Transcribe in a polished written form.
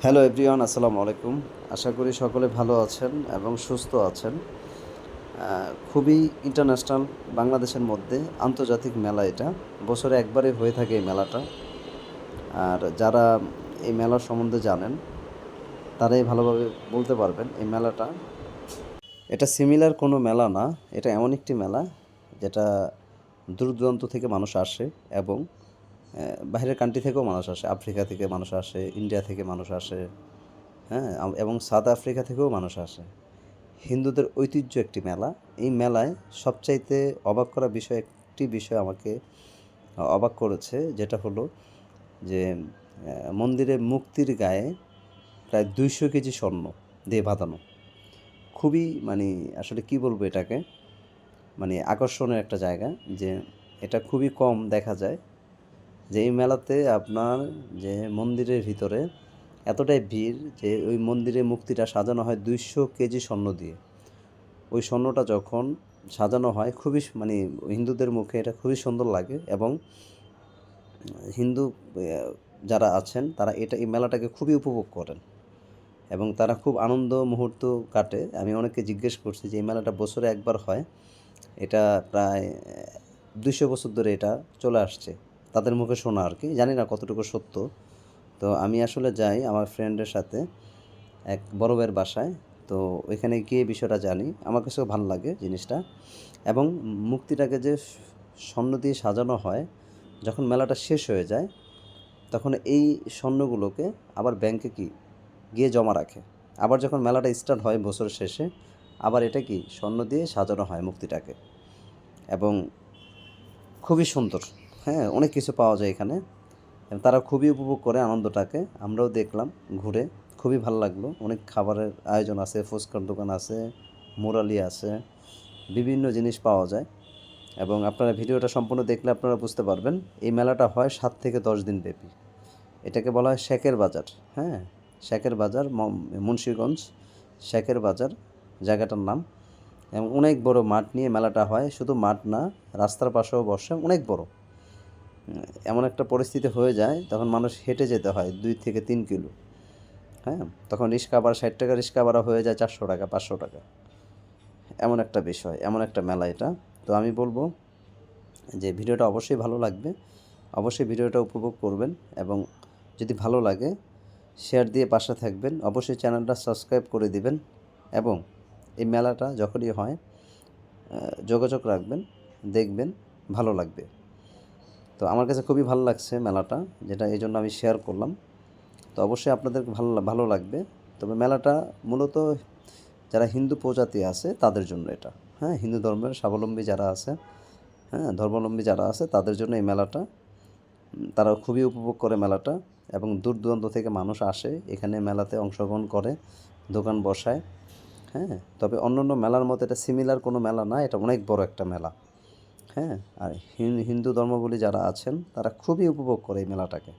Hello everyone, আসসালামু আলাইকুম। আশা করি সকলে ভালো আছেন এবং সুস্থ আছেন। খুবই ইন্টারন্যাশনাল, বাংলাদেশের মধ্যে আন্তর্জাতিক মেলা এটা। বছরে একবারই হয়ে থাকে এই মেলাটা। আর যারা এই মেলার সম্বন্ধে জানেন তারাই ভালোভাবে বলতে পারবেন এই মেলাটা। এটা সিমিলার কোনো মেলা না, এটা এমন একটি মেলা যেটা দূর দূরান্ত থেকে মানুষ আসে এবং বাইরের কান্ট্রি থেকেও মানুষ আসে। আফ্রিকা থেকে মানুষ আসে, ইন্ডিয়া থেকে মানুষ আসে, হ্যাঁ, এবং সাউথ আফ্রিকা থেকেও মানুষ আসে। হিন্দুদের ঐতিহ্য একটি মেলা। এই মেলায় সবচাইতে অবাক করা বিষয়, একটি বিষয় আমাকে অবাক করেছে, যেটা হলো যে মন্দিরে মুক্তির গায়ে প্রায় 200 কেজি স্বর্ণ দিয়ে বাঁধানো। খুবই মানে আসলে কি বলবো এটাকে, মানে আকর্ষণের একটা জায়গা, যে এটা খুবই কম দেখা যায় যে এই মেলাতে আপনার যে মন্দিরের ভিতরে এতটাই ভিড় যে ওই মন্দিরে মূর্তিটা সাজানো হয় 200 কেজি স্বর্ণ দিয়ে। ওই স্বর্ণটা যখন সাজানো হয় খুবই মানে হিন্দুদের মুখে এটা খুবই সুন্দর লাগে এবং হিন্দু যারা আছেন তারা এই মেলাটাকে খুবই উপভোগ করেন এবং তারা খুব আনন্দ মুহূর্ত কাটে। আমি অনেককে জিজ্ঞেস করছি যে এই মেলাটা বছরে একবার হয়, এটা প্রায় 200 বছর ধরে এটা চলে আসছে, তাদের মুখে শোনা আর কি, জানি না কতটুকু সত্য। তো আমি আসলে যাই আমার ফ্রেন্ডের সাথে এক বড় ভাইয়ের বাসায়। তো ওইখানে গিয়ে বিষয়টা জানি, আমার কাছেও ভালো লাগে জিনিসটা। এবং মূর্তিটাকে যে স্বর্ণ দিয়ে সাজানো হয়, যখন মেলাটা শেষ হয়ে যায় তখন এই স্বর্ণগুলোকে আবার ব্যাংকে গিয়ে জমা রাখে। আবার যখন মেলাটা স্টার্ট হয় বছরের শেষে, আবার এটা স্বর্ণ দিয়ে সাজানো হয় মূর্তিটাকে। এবং খুবই সুন্দর, হ্যাঁ, অনেক কিছু পাওয়া যায় এখানে এবং তারা খুবই উপভোগ করে আনন্দটাকে। আমরাও দেখলাম ঘুরে, খুবই ভালো লাগলো। অনেক খাবারের আয়োজন আছে, ফুচকার দোকান আছে, মুরালি আছে, বিভিন্ন জিনিস পাওয়া যায়। এবং আপনারা ভিডিওটা সম্পূর্ণ দেখলে আপনারা বুঝতে পারবেন। এই মেলাটা হয় 7 থেকে 10 দিন ব্যাপী। এটাকে বলা হয় শেখের বাজার। হ্যাঁ, শেখের বাজার, মুন্সিগঞ্জ শেখের বাজার জায়গাটার নাম। এবং অনেক বড় মাঠ নিয়ে মেলাটা হয়, শুধু মাঠ না, রাস্তার পাশেও বসে, অনেক বড়। এমন একটা পরিস্থিতি হয়ে যায় তখন মানুষ হেঁটে যেতে হয় 2 থেকে 3 কিলো। হ্যাঁ, তখন রিক্সা আবার 60 টাকা, রিক্সা ভাড়া হয়ে যায় 400 টাকা, 500 টাকা। এমন একটা বিষয়, এমন একটা মেলা এটা। তো আমি বলবো যে ভিডিওটা অবশ্যই ভালো লাগবে, অবশ্যই ভিডিওটা উপভোগ করবেন এবং যদি ভালো লাগে শেয়ার দিয়ে পাশে থাকবেন, অবশ্যই চ্যানেলটা সাবস্ক্রাইব করে দিবেন এবং এই মেলাটা যখনই হয় যোগাযোগ রাখবেন, দেখবেন, ভালো লাগবে। তো আমার কাছে খুবই ভালো লাগছে মেলাটা, যেটা এই জন্য আমি শেয়ার করলাম। তো অবশ্যই আপনাদের ভালো ভালো লাগবে। তবে মেলাটা মূলত যারা হিন্দু প্রজাতি আছে তাদের জন্য এটা। হ্যাঁ, হিন্দু ধর্মের স্বাবলম্বী যারা আছে, হ্যাঁ, ধর্মাবলম্বী যারা আছে তাদের জন্য এই মেলাটা। তারা খুবই উপভোগ করে মেলাটা এবং দূর দূরান্ত থেকে মানুষ আসে এখানে মেলাতে অংশগ্রহণ করে, দোকান বসায়। হ্যাঁ, তবে অন্যান্য মেলার মতো এটা সিমিলার কোনো মেলা না, এটা অনেক বড় একটা মেলা। হ্যাঁ, আর হিন্দু ধর্মাবলম্বী যারা আছেন তারা খুবই উপভোগ করে এই মেলাটাকে।